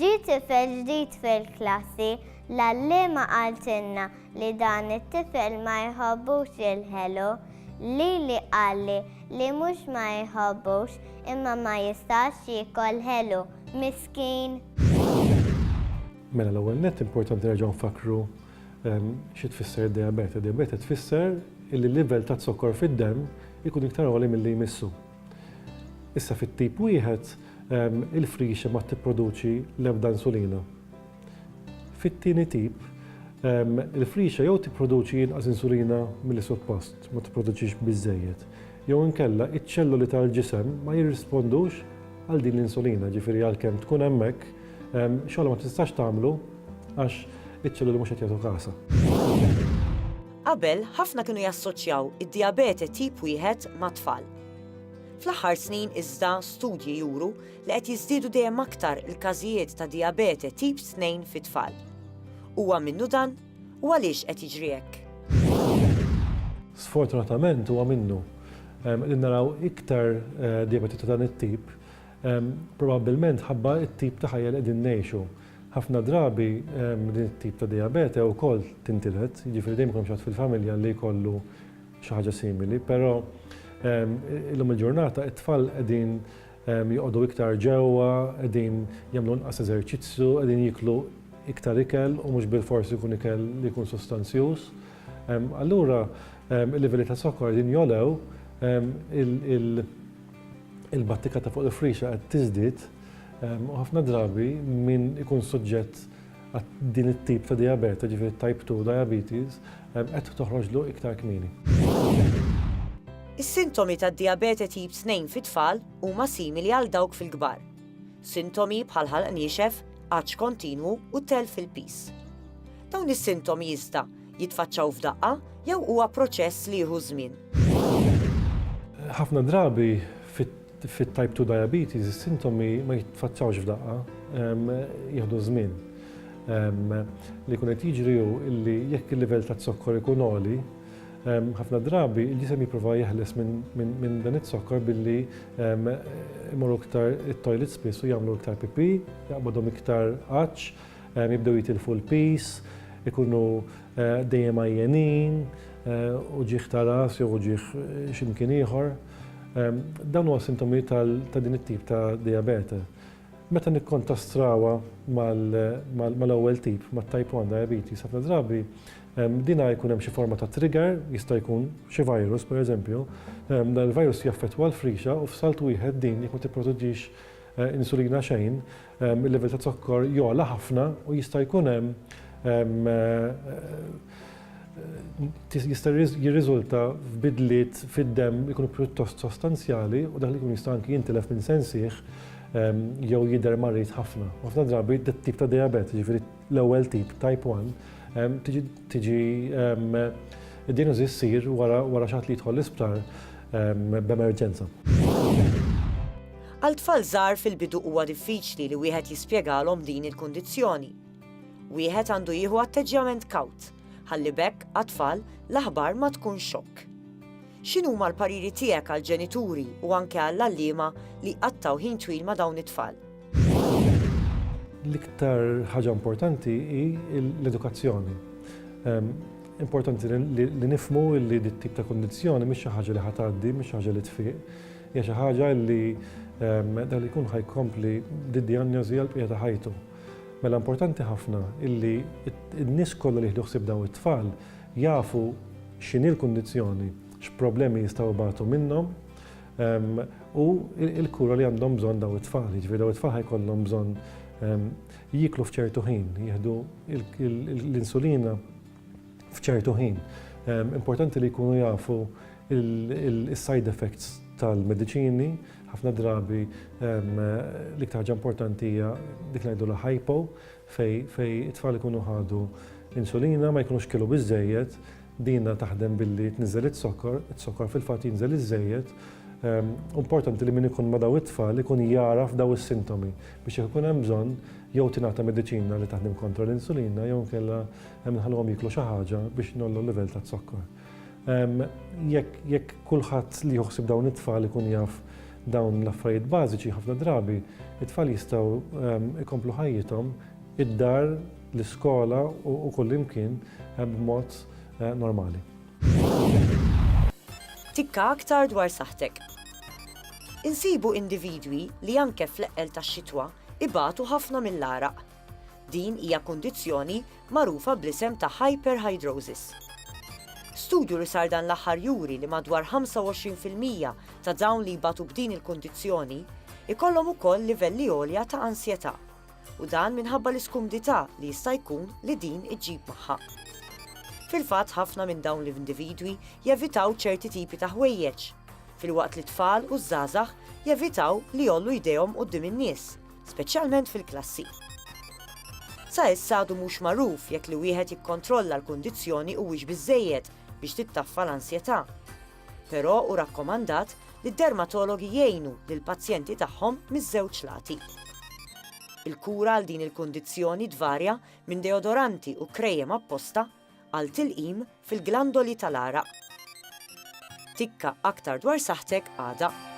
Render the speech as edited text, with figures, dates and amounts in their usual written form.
Ġie tifel ġdid fil-klassi l-allima qaltilna li dan it-tifel ma jħobbux il-ħelu li qalli li mhux ma jħobbux imma ma jistax jiekol ħelu, miskien. Mela l-ewwel nett importanti nerġgħu nfakru xi tfisser id-diabete. Diabete tfisser li l-livell ta' zokkor fid-demm ikun iktar għoli milli jmissu. Issa fit-tip wieħed il-frixa ma tipproduċi l-ebda insulina. Fit-tieni tip il-frixa jew tipproduċi inqas insulina milli suppost, ma tipproduċix biżżejjed. Jew inkella iċ-ċelluli tal-ġisem ma jirrispondux għal din l-insulina, ġifieri għalkemm tkun hemmhekk xogħol ma tistax tagħmlu għax iċ-ċelluli mhux qed jagħtu kasa. Qabel ħafna kienu jassoċjaw id-diabete tip wieħed ma' tfal. Fl-aħħar snin iżda studji juru li qed jiżdiedu dejjem aktar il-każijiet ta' diabete tip 2 fit-tfal. Huwa minnu dan u għaliex qed jiġri hekk? Sfortunatament huwa minnu li naraw iktar diabeti ta' dan it-tip, probabbilment ħabba it-tip ta' ħajja li qegħdin ngħixu. Ħafna drabi din it-tip ta' diabete wkoll tintiled, jiġifieri dejjem ikun xi fil-familja li jkollu xi ħaġa simili, però illum il-ġurnata it-tfal qegħdin joqogħdu iktar ġewwa, qegħdin jagħmlu inqas eżerċizzju, qegħdin jieklu iktar ikel u mhux bil-forsi jkun ikel li jkun sostanzjuż. Allura il-livelli ta' sokkor din jolew, il-battika ta' fuq il-frixa qed tiżdied u ħafna drabi min ikun suġġett għal din it-tip ta' diabete, ġifieri type 2 diabetes, qed toħroġlu iktar kmieni. Is-sintomi tad-diabete tip 2 fit-tfal huma simili għal dawk fil-kbar. Sintomi bħal ħalq niexef, għaġġ kontinwu u telf fil-pis. Dawn is-sintomi jista' jitfaċċaw f'daqqa jew huwa proċess li jieħu żmien. Ħafna drabi fit-type 2 diabetes is-sintomi ma jitfaċċawx f'daqqa, jieħdu żmien. Li jkun qed jiġri hu li jekk il-livell ta' zokkor ikun għoli, ħafna drabi il-ġisem jipprova jeħles minn dan it-sokkor billi imorru iktar it-toilet spiss u jagħmlu iktar pipi, jaqbadhom iktar qaċċ, jibdew jitilfu l-pis, ikunu dejjem għajjenin, u ġieħ ta' ras jew ġieħ x'imkien ieħor. Dawn huwa sintomi ta' din it-tip ta' diabete. Meta nikkontastrawha mal-ewwel tip, mat-type 1 diabetes, ħafna drabi dina jkun hemm xi forma ta' trigger, jista' jkun xi virus pereżempju, dan il-virus jaffettwa l-frixa u f'salt wieħed din jekk ma tipproduġix insulina xejn, il-livell ta' zokkor jola ħafna u jista' jkun hemm jista' jirriżulta f'bidliet fid-demm ikunu pjuttost sostanzjali u dak li jkun jista' anki jintilef minn sensieħ jew jidher marrid ħafna. Ħafna drabi dat-tip ta' diabete, ġifieri l-ewwel tip, type 1, tiġi id-diagnosi ssir wara xi ħadd li jidħol l-isptar b'emerġenza. Għal tfal żgħar fil-bidu huwa diffiċli li wieħed jispjegalhom din il-kundizzjoni. Wieħed għandu jieħu atteġġjament kawt, ħalli bekk għat-tfal l-aħbar ma tkun xokk. X'inhuma l-pariri tiegħek għall-ġenituri u anke għall-għalliema li qattaw ħin twil ma' dawn it-tfal? L-iktar ħaġa importanti hi l-edukazzjoni. Importanti li nifhmu li dit tip ta' kundizzjoni mhix xi ħaġa li ħatgħaddi, mhix xi ħaġa li tfiq, hija xi ħaġa li dak li jkun ħajkompli d-dijanjosi għal bqija ta' ħajtu. Mela importanti ħafna illi n-nies kollha li jieħdu ħsieb dawn it-tfal jafu x'inhi l-kundizzjoni, x'problemi jistgħu bagħtu minnhom u l-kura li għandhom bżonn dawn it-tfal. Jiġifieri dawn it-tfal ħajkollhom bżonn jieklu f'ċertu ħin, jieħdu l-insulina f'ċertu ħin. Importanti li jkunu jafu il-side effects tal-mediċini, ħafna drabi l-iktar ħaġa importanti hija dik li ngħidu hypo fej it-tfal ikunu ħadu insulina ma jkunux kielu biżżejjed, dinna taħdem billi tniżel it-sokkor fil-fatt jinżel iż-żejjed. Importanti li min ikun ma' daw it-tfal ikun jaraf daw is-sintomi biex ikun hemm bżonn jew tingħata mediċina li taħdem kontra l-insulina jew nkella nħallhom jieklu xi ħaġa biex nollu l-livell ta' zokkor. Jekk kulħadd li joħsib dawn it-tfal ikun jaf dawn l-affarijiet bażiċi ħafna drabi it-tfal jistgħu ikomplu ħajjithom id-dar, l-iskola u kullimkien b'mod normali. Tikka aktar dwar saħtek. Insibu individwi li anke fl-eqqel tax-xitwa ibatu ħafna mill-araq. Din hija kundizzjoni magħrufa bl-isem ta' hyperhidrosis. Studju li sar dan l-aħħar juri li madwar 25% ta' dawn li jbatu b'din il-kundizzjoni ikollhom ukoll livelli għolja ta' ansjetà u dan minħabba l-iskumdità li jista' jkun li din iġġib magħha. Fil-fatt ħafna minn dawn l-individwi jevitaw ċerti tipi ta' ħwejjeġ, filwaqt li tfal u żgħażagħ jevitaw li jollu jdejhom quddiem in-nies, speċjalment fil-klassi. Sa issa għadu mhux magħruf jekk li wieħed jikkontrolla l-kundizzjoni huwiex biżżejjed biex tittaffa l-ansjetà. Però hu rakkomandat li d-dermatologi jgħinu lill-pazjenti tagħhom miż-żewġ lati. Il-kura għal din il-kundizzjoni tvarja minn deodoranti u krejjem apposta għal tilqim fil-glandoli tal-araq. Tikka aktar dwar saħtek għada.